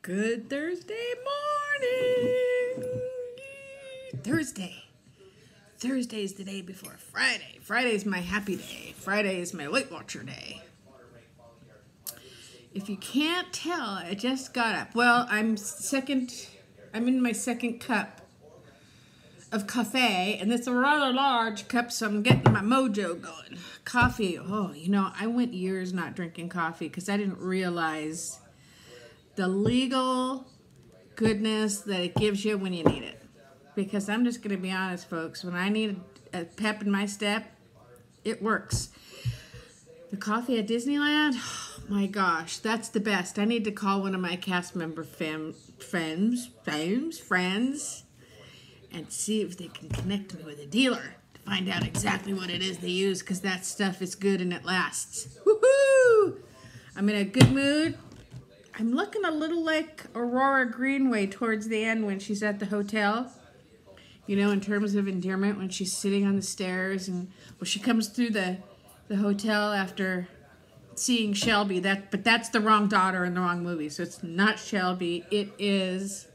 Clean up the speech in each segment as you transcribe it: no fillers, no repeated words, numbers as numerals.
Good Thursday morning. Thursday. Thursday is the day before Friday. Friday is my happy day. Friday is my Weight Watcher day. If you can't tell, I just got up. Well, I'm in my second cup of coffee, and it's a rather large cup, so I'm getting my mojo going. Coffee, I went years not drinking coffee because I didn't realize the legal goodness that it gives you when you need it. Because I'm just going to be honest, folks, when I need a pep in my step, it works. The coffee at Disneyland, oh my gosh, that's the best. I need to call one of my cast member friends, and see if they can connect me with a dealer to find out exactly what it is they use, because that stuff is good and it lasts. Woohoo! I'm in a good mood. I'm looking a little like Aurora Greenway towards the end when she's at the hotel. You know, in terms of endearment, when she's sitting on the stairs and she comes through the hotel after seeing Shelby. But that's the wrong daughter in the wrong movie. So it's not Shelby. It is...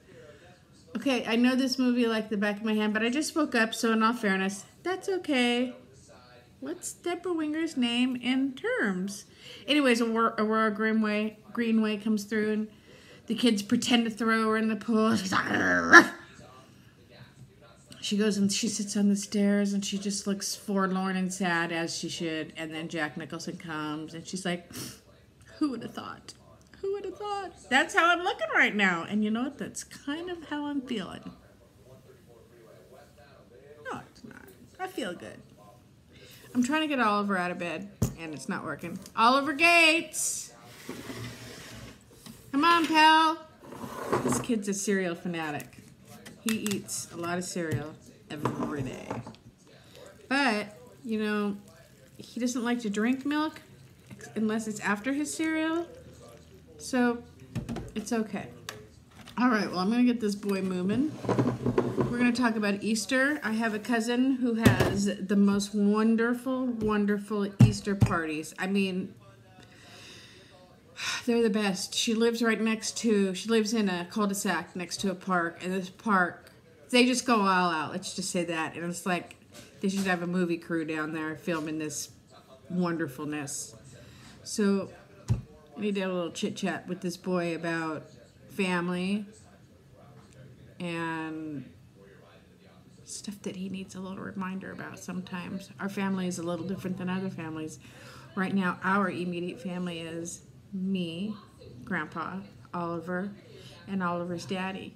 Okay, I know this movie like the back of my hand, but I just woke up, so in all fairness, that's okay. What's Deborah Winger's name in terms? Anyways, Aurora Greenway comes through, and the kids pretend to throw her in the pool. She's like, "Argh." She goes and she sits on the stairs, and she just looks forlorn and sad, as she should. And then Jack Nicholson comes, and she's like, who would have thought? Who would have thought? That's how I'm looking right now. And you know what? That's kind of how I'm feeling. No, it's not. I feel good. I'm trying to get Oliver out of bed, and it's not working. Oliver Gates! Come on, pal. This kid's a cereal fanatic. He eats a lot of cereal every day. But, he doesn't like to drink milk unless it's after his cereal. So, it's okay. All right, well, I'm going to get this boy moving. We're going to talk about Easter. I have a cousin who has the most wonderful, wonderful Easter parties. I mean, they're the best. She lives in a cul-de-sac next to a park. And this park, they just go all out. Let's just say that. And it's like they should have a movie crew down there filming this wonderfulness. So I need to have a little chit-chat with this boy about family and stuff that he needs a little reminder about sometimes. Our family is a little different than other families. Right now, our immediate family is me, Grandpa, Oliver, and Oliver's daddy.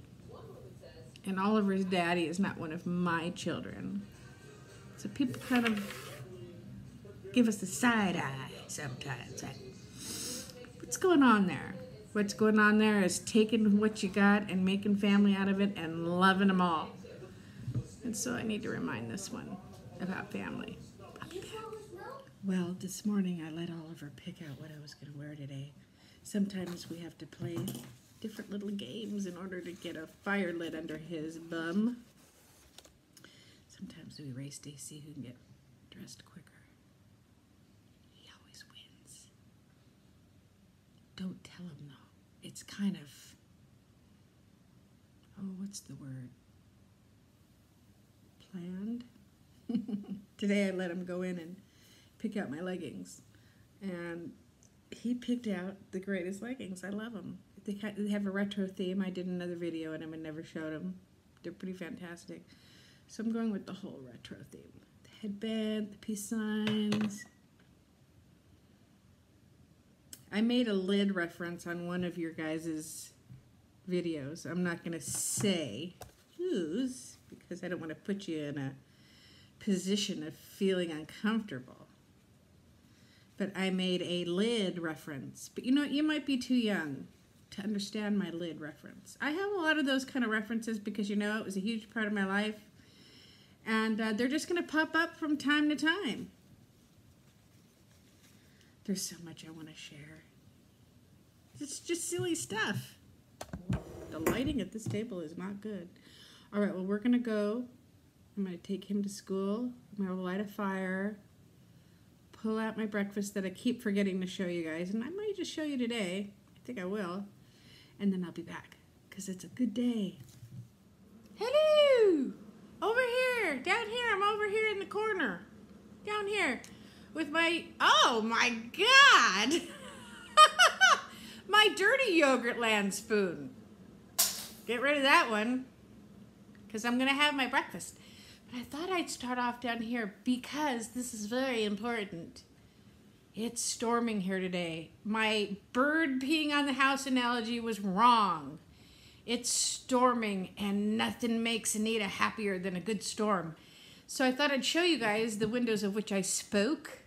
And Oliver's daddy is not one of my children. So people kind of give us the side eye sometimes. What's going on there? What's going on there is taking what you got and making family out of it and loving them all. And so I need to remind this one about family. I'll be back. Well, this morning I let Oliver pick out what I was going to wear today. Sometimes we have to play different little games in order to get a fire lit under his bum. Sometimes we race to see who can get dressed quicker. He always wins. Don't tell him, though. It's kind of, what's the word? Planned? Today I let him go in and pick out my leggings. And he picked out the greatest leggings. I love them. They have a retro theme. I did another video on them and never showed them. They're pretty fantastic. So I'm going with the whole retro theme. The headband, the peace signs. I made a lid reference on one of your guys' videos. I'm not going to say whose, because I don't want to put you in a position of feeling uncomfortable. But I made a lid reference. But you might be too young to understand my lid reference. I have a lot of those kind of references because, it was a huge part of my life. And they're just going to pop up from time to time. There's so much I want to share. It's just silly stuff. The lighting at this table is not good. All right, well, we're going to go. I'm going to take him to school. I'm going to light a fire. Pull out my breakfast that I keep forgetting to show you guys. And I might just show you today. I think I will. and then I'll be back because it's a good day. Hello! Over here, down here. I'm over here in the corner. Down here with my, oh my God! My dirty Yogurtland spoon. Get rid of that one because I'm going to have my breakfast. But I thought I'd start off down here because this is very important. It's storming here today. My bird peeing on the house analogy was wrong. It's storming and nothing makes Anita happier than a good storm. So I thought I'd show you guys the windows of which I spoke.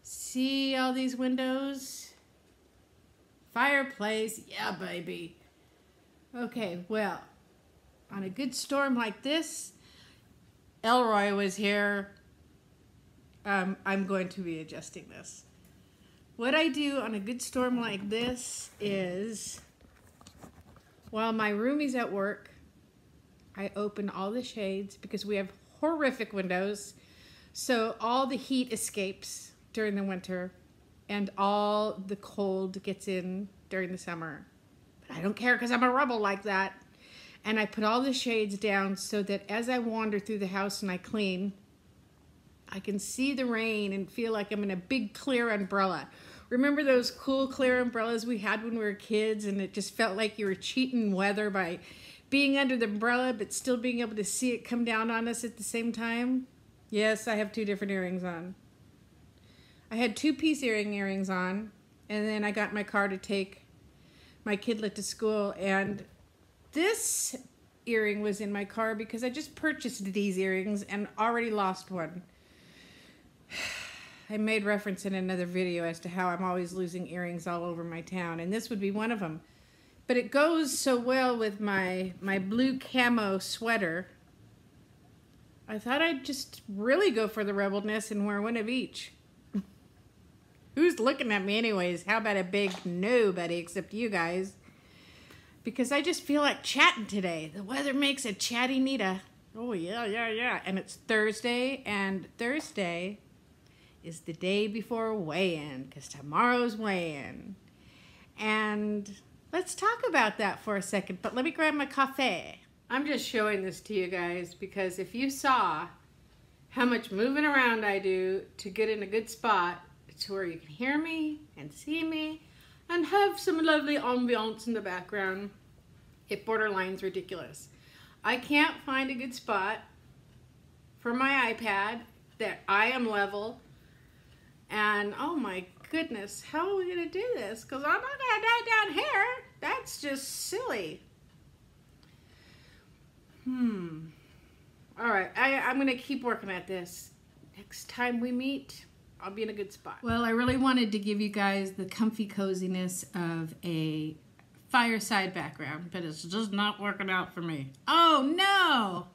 See all these windows? Fireplace, yeah baby. Okay, well, on a good storm like this, Elroy was here. I'm going to be adjusting this. What I do on a good storm like this is, while my roomie's at work, I open all the shades because we have horrific windows. So all the heat escapes during the winter and all the cold gets in during the summer. But I don't care because I'm a rebel like that. And I put all the shades down so that as I wander through the house and I clean, I can see the rain and feel like I'm in a big clear umbrella. Remember those cool clear umbrellas we had when we were kids and it just felt like you were cheating weather by being under the umbrella but still being able to see it come down on us at the same time? Yes, I have 2 different earrings on. I had 2-piece earrings on, and then I got in my car to take my kidlet to school, and this earring was in my car because I just purchased these earrings and already lost one. I made reference in another video as to how I'm always losing earrings all over my town, and this would be one of them. But it goes so well with my blue camo sweater. I thought I'd just really go for the rebelness and wear one of each. Who's looking at me anyways? How about a big nobody except you guys? Because I just feel like chatting today. The weather makes a chatty Nita. Oh, yeah. And it's Thursday, and Thursday is the day before weigh-in, because tomorrow's weigh-in. And let's talk about that for a second, but let me grab my coffee. I'm just showing this to you guys because if you saw how much moving around I do to get in a good spot to where you can hear me and see me and have some lovely ambiance in the background, it borderlines ridiculous. I can't find a good spot for my iPad that I am level, and oh my goodness, how are we gonna do this? Because I'm not gonna die down here. That's just silly. All right, I'm gonna keep working at this. Next time we meet, I'll be in a good spot. Well, I really wanted to give you guys the comfy coziness of a fireside background, but it's just not working out for me. Oh no!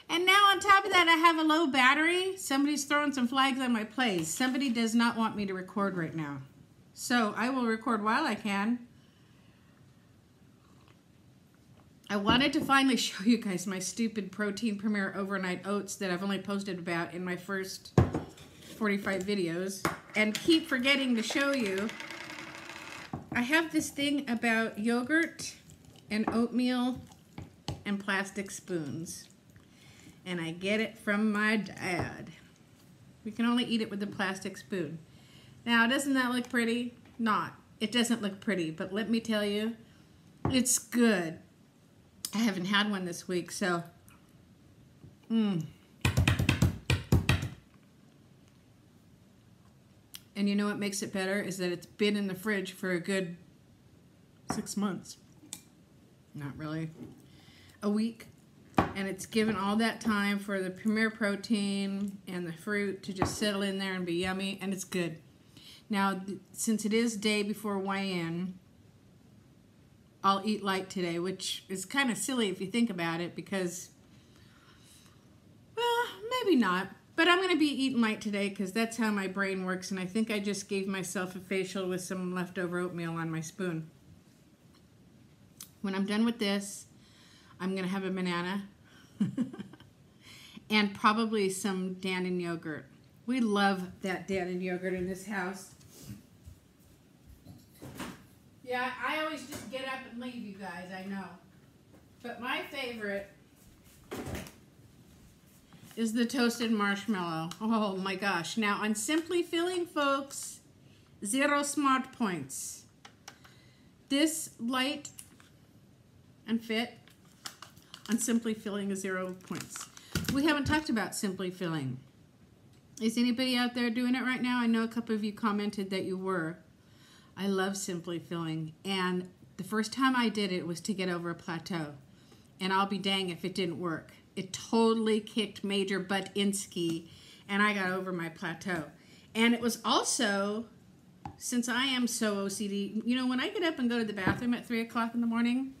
And now on top of that, I have a low battery. Somebody's throwing some flags on my plays. Somebody does not want me to record right now. So I will record while I can. I wanted to finally show you guys my stupid Protein Premier Overnight Oats that I've only posted about in my first 45 videos and keep forgetting to show you. I have this thing about yogurt and oatmeal and plastic spoons. And I get it from my dad. We can only eat it with a plastic spoon. Now, doesn't that look pretty? Not. It doesn't look pretty, but let me tell you, it's good. I haven't had one this week, so. And you know what makes it better is that it's been in the fridge for a good 6 months. Not really. A week. And it's given all that time for the Premier Protein and the fruit to just settle in there and be yummy, and it's good. Now, since it is day before weigh-in, I'll eat light today, which is kind of silly if you think about it because, well, maybe not. But I'm going to be eating light today because that's how my brain works, and I think I just gave myself a facial with some leftover oatmeal on my spoon. When I'm done with this, I'm going to have a banana and probably some Dannon yogurt. We love that Dannon yogurt in this house. Yeah, I always just get up and leave, you guys, I know. But my favorite is the toasted marshmallow. Oh my gosh. Now on Simply Filling, folks, 0 smart points. This light and fit on Simply Filling is 0 points. We haven't talked about Simply Filling. Is anybody out there doing it right now? I know a couple of you commented that you were. I love Simply Filling, and the first time I did it was to get over a plateau, and I'll be dang if it didn't work. It totally kicked major butt-inski, and I got over my plateau. And it was also, since I am so OCD, you know, when I get up and go to the bathroom at 3 o'clock in the morning,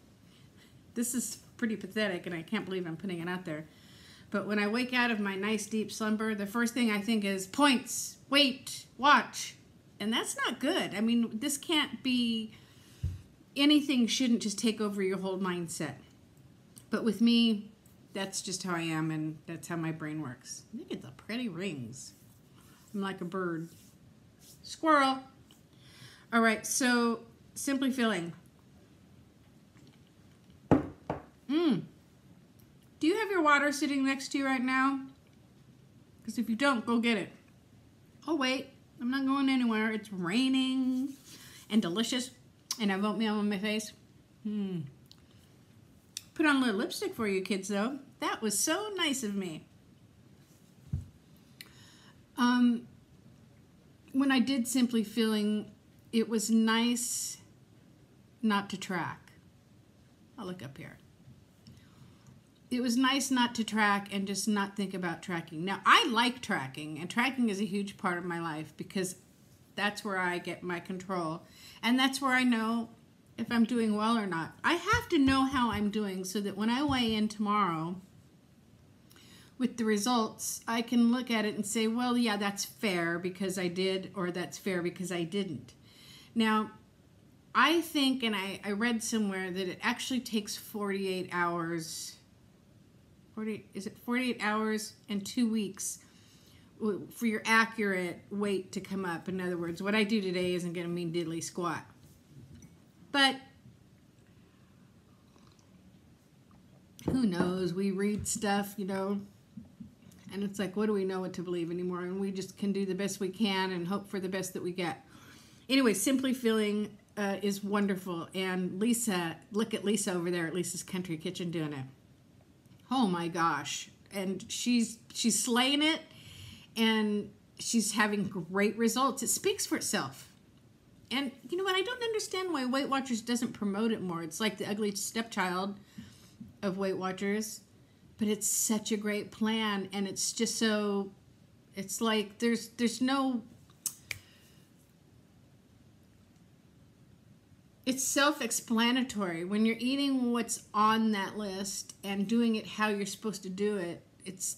this is pretty pathetic, and I can't believe I'm putting it out there. But when I wake out of my nice deep slumber, the first thing I think is points, wait, watch. And that's not good. I mean, this can't be, anything shouldn't just take over your whole mindset. But with me, that's just how I am, and that's how my brain works. Look at the pretty rings. I'm like a bird. Squirrel. All right, so Simply Filling. Do you have your water sitting next to you right now? Because if you don't, go get it. Oh, wait. I'm not going anywhere. It's raining and delicious. And I have oatmeal on my face. Put on a little lipstick for you kids, though. That was so nice of me. When I did Simply Filling, it was nice not to track. I'll look up here. It was nice not to track and just not think about tracking. Now, I like tracking, and tracking is a huge part of my life because that's where I get my control. And that's where I know if I'm doing well or not. I have to know how I'm doing so that when I weigh in tomorrow with the results, I can look at it and say, well, yeah, that's fair because I did, or that's fair because I didn't. Now, I think, and I read somewhere that it actually takes 48 hours... is it 48 hours and 2 weeks for your accurate weight to come up? In other words, what I do today isn't going to mean diddly squat. But who knows? We read stuff, you know, and it's like, what do we know what to believe anymore? And we just can do the best we can and hope for the best that we get. Anyway, Simply Filling is wonderful. And Lisa, look at Lisa over there at Lisa's Country Kitchen doing it. Oh my gosh. And she's slaying it, and she's having great results. It speaks for itself. And you know what? I don't understand why Weight Watchers doesn't promote it more. It's like the ugly stepchild of Weight Watchers, but it's such a great plan, and it's just so, it's like there's no, it's self-explanatory. When you're eating what's on that list and doing it how you're supposed to do it,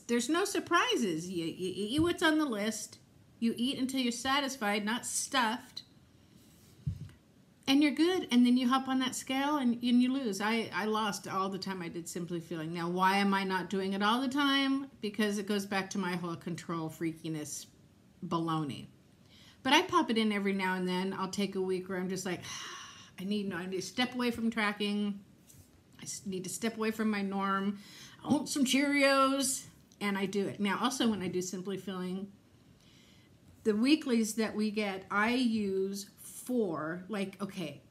there's no surprises. You eat what's on the list. You eat until you're satisfied, not stuffed. And you're good. And then you hop on that scale and you lose. I lost all the time I did Simply Filling. Now, why am I not doing it all the time? Because it goes back to my whole control freakiness baloney. But I pop it in every now and then. I'll take a week where I'm just like, I need to step away from tracking. I need to step away from my norm. I want some Cheerios, and I do it. Now, also when I do Simply Filling, the weeklies that we get, I use for, like, okay,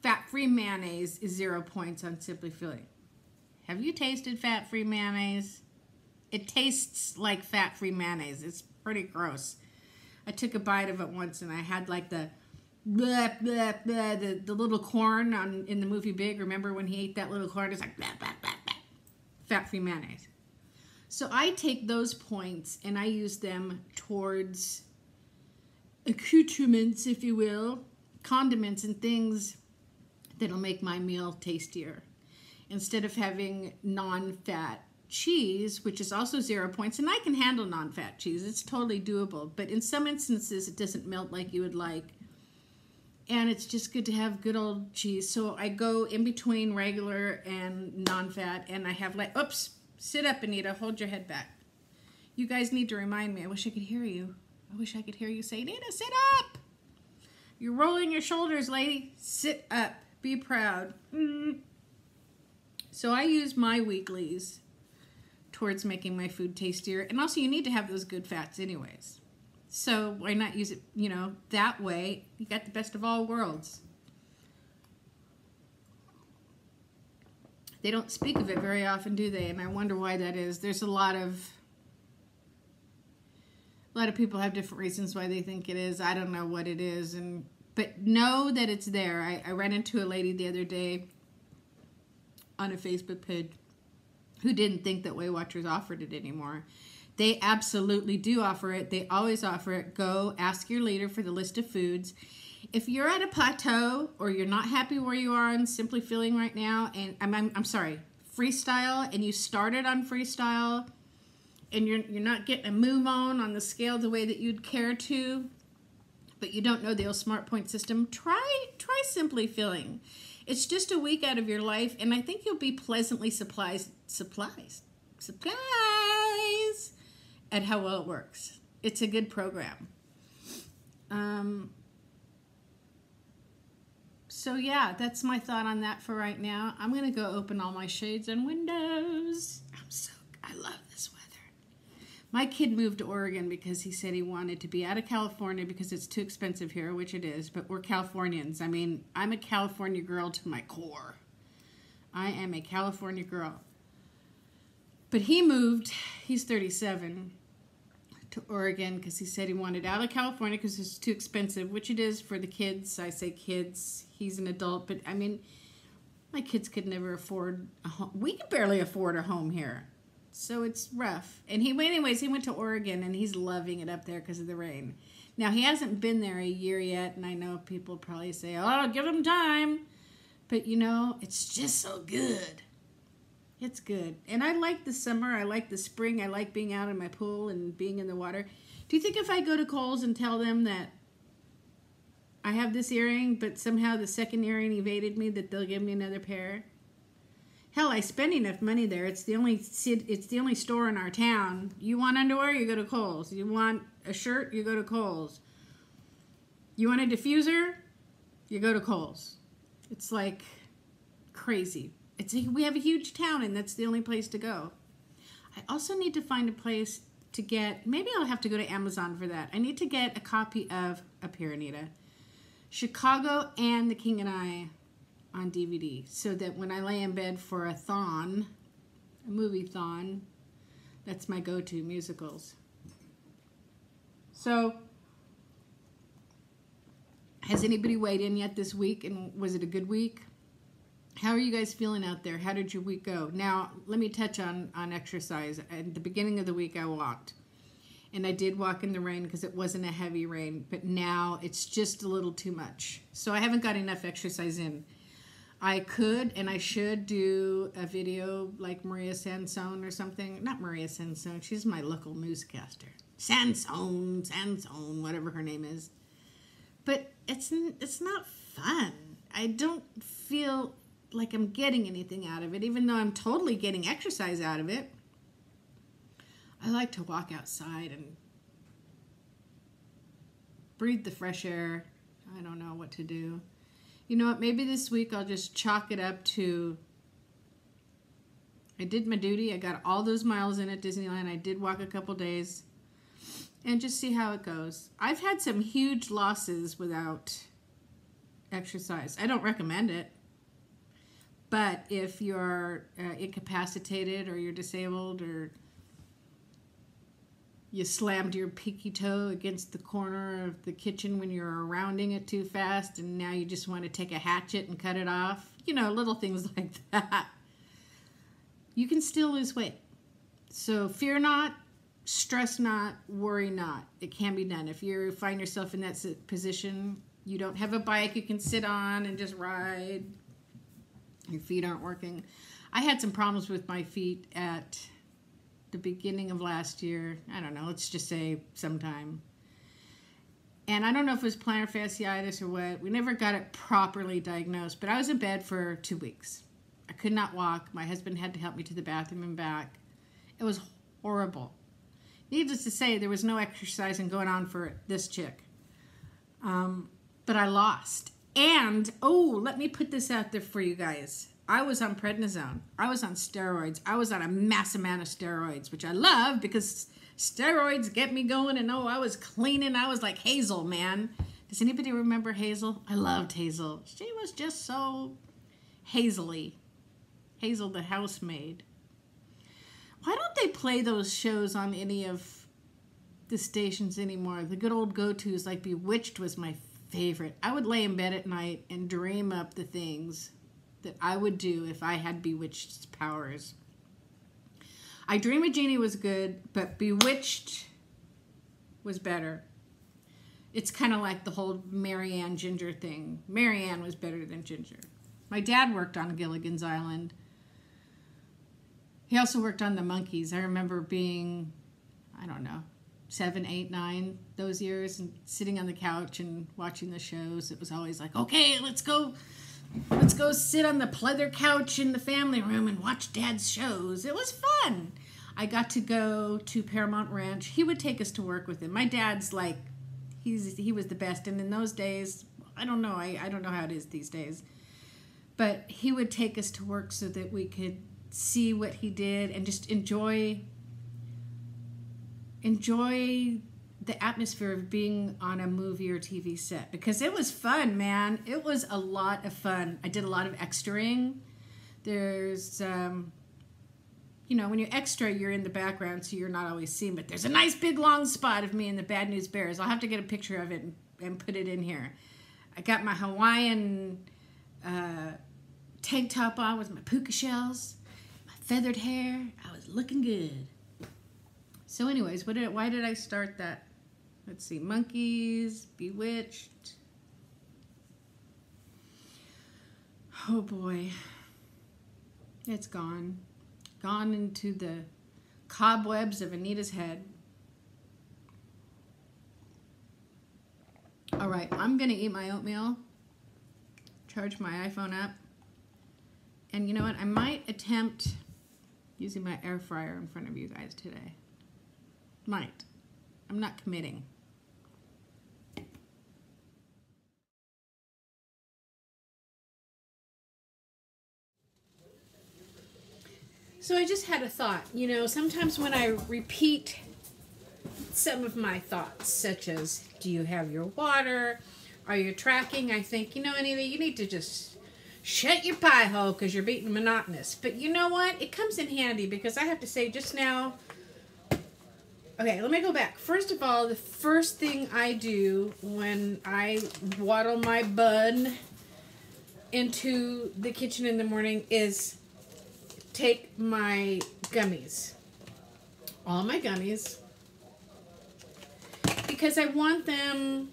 fat-free mayonnaise is 0 points on Simply Filling. Have you tasted fat-free mayonnaise? It tastes like fat-free mayonnaise. It's pretty gross. I took a bite of it once, and I had like the blah, blah, blah, the little corn in the movie Big. Remember when he ate that little corn? It's like blah, blah, blah, blah. Fat-free mayonnaise. So I take those points and I use them towards accoutrements, if you will, condiments and things that'll make my meal tastier. Instead of having non-fat cheese, which is also 0 points, and I can handle non-fat cheese. It's totally doable. But in some instances, it doesn't melt like you would like. And it's just good to have good old cheese. So I go in between regular and non-fat, and I have like, oops, sit up, Anita, hold your head back. You guys need to remind me. I wish I could hear you. I wish I could hear you say, Anita, sit up. You're rolling your shoulders, lady. Sit up. Be proud. So I use my weeklies towards making my food tastier. And also you need to have those good fats anyways. So why not use it, that way? You got the best of all worlds. They don't speak of it very often, do they? And I wonder why that is. There's a lot of people have different reasons why they think it is. I don't know what it is, but know that it's there. I ran into a lady the other day on a Facebook page who didn't think that Weight Watchers offered it anymore. They absolutely do offer it. They always offer it. Go ask your leader for the list of foods. If you're at a plateau or you're not happy where you are and Simply Feeling right now, and I'm sorry, Freestyle, and you started on Freestyle and you're not getting a move on the scale the way that you'd care to, but you don't know the old Smart Point system, try Simply Feeling. It's just a week out of your life, and I think you'll be pleasantly surprised at how well it works. It's a good program. So yeah, that's my thought on that for right now. I'm gonna go open all my shades and windows. I love this weather. My kid moved to Oregon because he said he wanted to be out of California because it's too expensive here, which it is, but we're Californians. I mean, I'm a California girl to my core. I am a California girl. But he moved, he's 37, to Oregon because he said he wanted out of California because it's too expensive, which it is for the kids. I say kids. He's an adult, but I mean, my kids could never afford a home. We could barely afford a home here. So it's rough. And he went to Oregon, and he's loving it up there because of the rain. Now, he hasn't been there a year yet, and I know people probably say, oh, give him time. But, it's just so good. It's good. And I like the summer. I like the spring. I like being out in my pool and being in the water. Do you think if I go to Kohl's and tell them that I have this earring, but somehow the second earring evaded me, that they'll give me another pair? Hell, I spend enough money there. It's the only store in our town. You want underwear? You go to Kohl's. You want a shirt? You go to Kohl's. You want a diffuser? You go to Kohl's. It's like crazy. We have a huge town, and that's the only place to go. I also need to find a place to get, maybe I'll have to go to Amazon for that. I need to get a copy of, up here, Anita, Chicago and The King and I on DVD, so that when I lay in bed for a movie thon, that's my go-to musicals. So, has anybody weighed in yet this week, and was it a good week? How are you guys feeling out there? How did your week go? Now, let me touch on exercise. At the beginning of the week, I walked. And I did walk in the rain because it wasn't a heavy rain. But now it's just a little too much. So I haven't got enough exercise in. I could and I should do a video like Maria Sansone or something. Not Maria Sansone. She's my local newscaster. Sansone, whatever her name is. But it's not fun. I don't feel like I'm getting anything out of it, even though I'm totally getting exercise out of it. I like to walk outside and breathe the fresh air. I don't know what to do. You know what? Maybe this week I'll just chalk it up to I did my duty. I got all those miles in at Disneyland. I did walk a couple days and just see how it goes. I've had some huge losses without exercise. I don't recommend it. But if you're incapacitated or you're disabled or you slammed your pinky toe against the corner of the kitchen when you're rounding it too fast and now you just want to take a hatchet and cut it off, little things like that, you can still lose weight. So fear not, stress not, worry not. It can be done. If you find yourself in that position, you don't have a bike you can sit on and just ride, your feet aren't working. I had some problems with my feet at the beginning of last year. I don't know, let's just say sometime. And I don't know if it was plantar fasciitis or what. We never got it properly diagnosed, but I was in bed for 2 weeks. I could not walk. My husband had to help me to the bathroom and back. It was horrible. Needless to say, there was no exercising going on for this chick. but I lost. And, oh, let me put this out there for you guys. I was on prednisone. I was on steroids. I was on a mass amount of steroids, which I love because steroids get me going. And oh, I was cleaning. I was like Hazel, man. Does anybody remember Hazel? I loved Hazel. She was just so hazily. Hazel the housemaid. Why don't they play those shows on any of the stations anymore? The good old go-tos like Bewitched was my favorite. I would lay in bed at night and dream up the things that I would do if I had Bewitched's powers. I Dream of Jeannie was good, but Bewitched was better. It's kind of like the whole Marianne Ginger thing. Marianne was better than Ginger. My dad worked on Gilligan's Island. He also worked on the Monkees. I remember being, I don't know, 7, 8, 9 those years and sitting on the couch and watching the shows. It was always like, okay, let's go sit on the pleather couch in the family room and watch Dad's shows. It was fun. I got to go to Paramount Ranch. He would take us to work with him. My dad's like, he was the best. And in those days, I don't know. I don't know how it is these days. But he would take us to work so that we could see what he did and just enjoy the atmosphere of being on a movie or TV set, because it was fun, man. It was a lot of fun. I did a lot of extraing. There's, you know, when you're extra, you're in the background, so you're not always seen, but there's a nice big long spot of me in the Bad News Bears. I'll have to get a picture of it and put it in here. I got my Hawaiian tank top on with my puka shells, my feathered hair. I was looking good. So anyways, why did I start that? Let's see, Monkees, Bewitched. Oh boy, it's gone. Gone into the cobwebs of Anita's head. All right, I'm gonna eat my oatmeal, charge my iPhone up, and you know what? I might attempt using my air fryer in front of you guys today. Might. I'm not committing. So I just had a thought. You know, sometimes when I repeat some of my thoughts, such as, do you have your water? Are you tracking? I think, you know, Anita, you need to just shut your pie hole because you're being monotonous. But you know what? It comes in handy because I have to say just now, okay, let me go back. First of all, the first thing I do when I waddle my bun into the kitchen in the morning is take my gummies. All my gummies. Because I want them,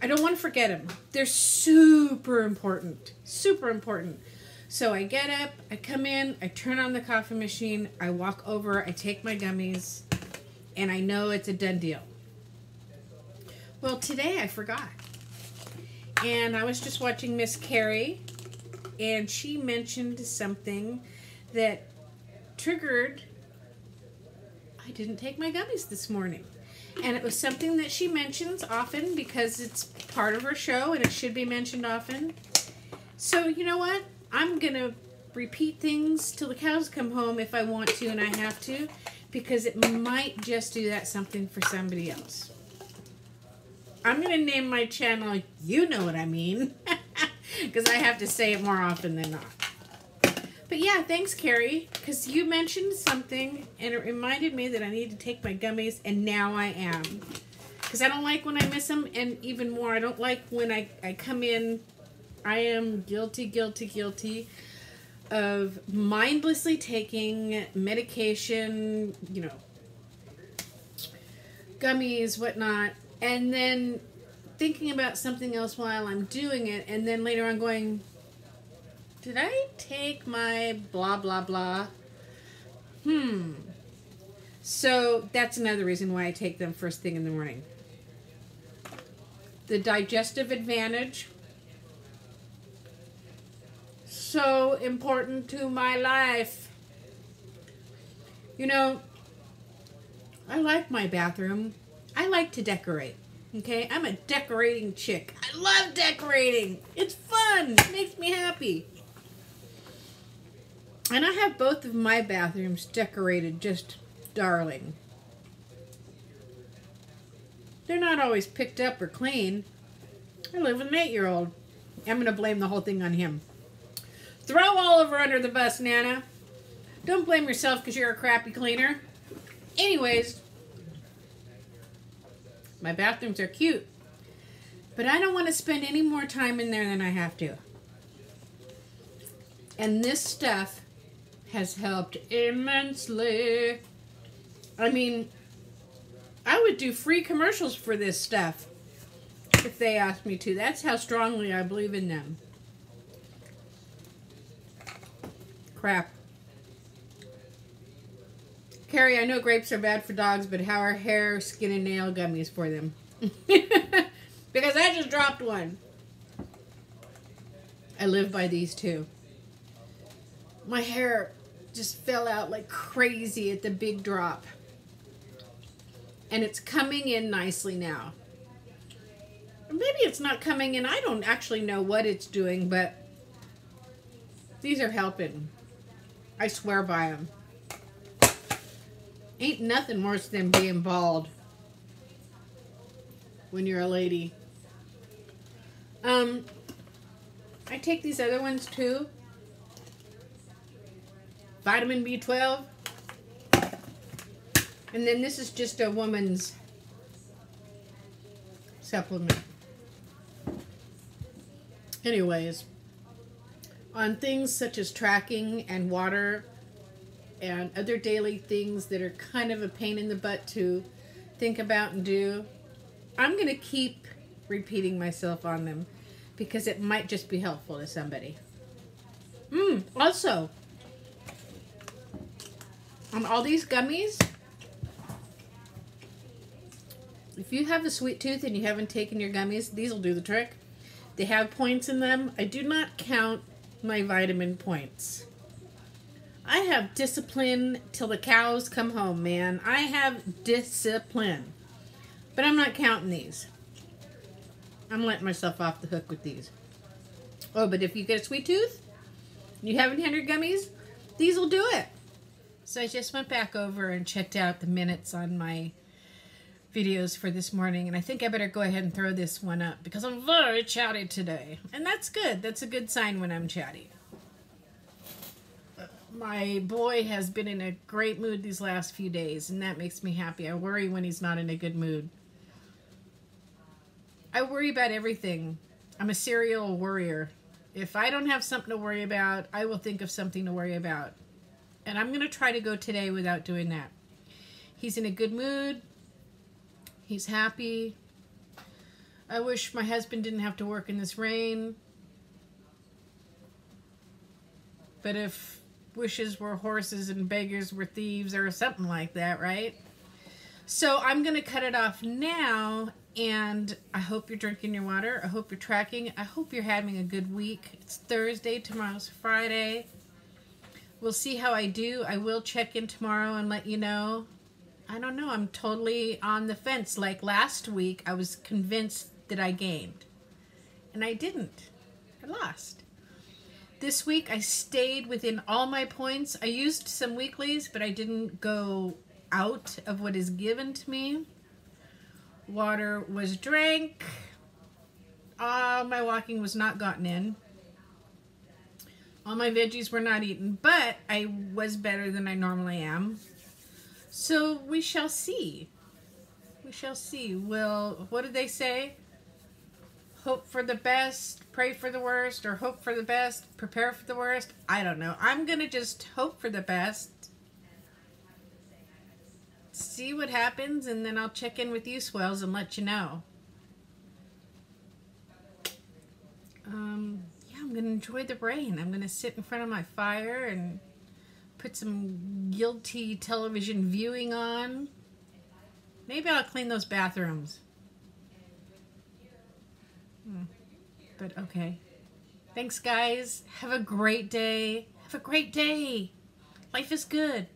I don't want to forget them. They're super important. Super important. So I get up, I come in, I turn on the coffee machine, I walk over, I take my gummies, and I know it's a done deal. Well, today I forgot. And I was just watching Miss Carrie, and she mentioned something that triggered, I didn't take my gummies this morning. And it was something that she mentions often because it's part of her show and it should be mentioned often. So, you know what? I'm going to repeat things till the cows come home if I want to and I have to, because it might just do that something for somebody else. I'm going to name my channel, You Know What I Mean, because I have to say it more often than not. But yeah, thanks, Carrie, because you mentioned something and it reminded me that I need to take my gummies, and now I am. Because I don't like when I miss them, and even more, I don't like when I come in. I am guilty of mindlessly taking medication, you know, gummies, whatnot, and then thinking about something else while I'm doing it, and then later on going, did I take my blah, blah, blah? So that's another reason why I take them first thing in the morning. The digestive advantage. So important to my life. You know, I like my bathroom. I like to decorate. Okay? I'm a decorating chick. I I love decorating. It's fun. It makes me happy. And I have both of my bathrooms decorated just darling. They're not always picked up or clean. I live with an 8-year-old. I'm going to blame the whole thing on him. Throw Oliver under the bus, Nana. Don't blame yourself because you're a crappy cleaner. Anyways, my bathrooms are cute. But I don't want to spend any more time in there than I have to. And this stuff has helped immensely. I mean, I would do free commercials for this stuff if they asked me to. That's how strongly I believe in them. Crap. Carrie, I know grapes are bad for dogs, but how are hair, skin, and nail gummies for them? Because I just dropped one. I live by these too. My hair just fell out like crazy at the big drop. And it's coming in nicely now. Maybe it's not coming in. I don't actually know what it's doing, but these are helping. I swear by them. Ain't nothing worse than being bald when you're a lady. I take these other ones too. Vitamin B12. And then this is just a woman's supplement. Anyways, on things such as tracking and water and other daily things that are kind of a pain in the butt to think about and do, I'm going to keep repeating myself on them because it might just be helpful to somebody. Also, on all these gummies, if you have a sweet tooth and you haven't taken your gummies, these will do the trick. They have points in them. I do not count my vitamin points. I have discipline till the cows come home, man. I have discipline. But I'm not counting these. I'm letting myself off the hook with these. Oh, but if you get a sweet tooth, you haven't had your gummies, these will do it. So I just went back over and checked out the minutes on my videos for this morning, and I think I better go ahead and throw this one up because I'm very chatty today. And that's good. That's a good sign when I'm chatty. My boy has been in a great mood these last few days, and that makes me happy. I worry when he's not in a good mood. I worry about everything. I'm a serial worrier. If I don't have something to worry about, I will think of something to worry about. And I'm going to try to go today without doing that. He's in a good mood. He's happy. I wish my husband didn't have to work in this rain. But if wishes were horses and beggars were thieves or something like that, right? So I'm going to cut it off now, and I hope you're drinking your water. I hope you're tracking. I hope you're having a good week. It's Thursday. Tomorrow's Friday. We'll see how I do. I will check in tomorrow and let you know. I don't know. I'm totally on the fence. Like last week, I was convinced that I gained. And I didn't. I lost. This week, I stayed within all my points. I used some weeklies, but I didn't go out of what is given to me. Water was drank. All my walking was not gotten in. All my veggies were not eaten, but I was better than I normally am. So we shall see. We shall see. Well, what did they say? Hope for the best, pray for the worst, or hope for the best, prepare for the worst. I don't know. I'm going to just hope for the best. See what happens, and then I'll check in with you swells and let you know. Yeah, I'm going to enjoy the rain. I'm going to sit in front of my fire and put some guilty television viewing on. Maybe I'll clean those bathrooms. But okay. Thanks, guys. Have a great day. Have a great day. Life is good.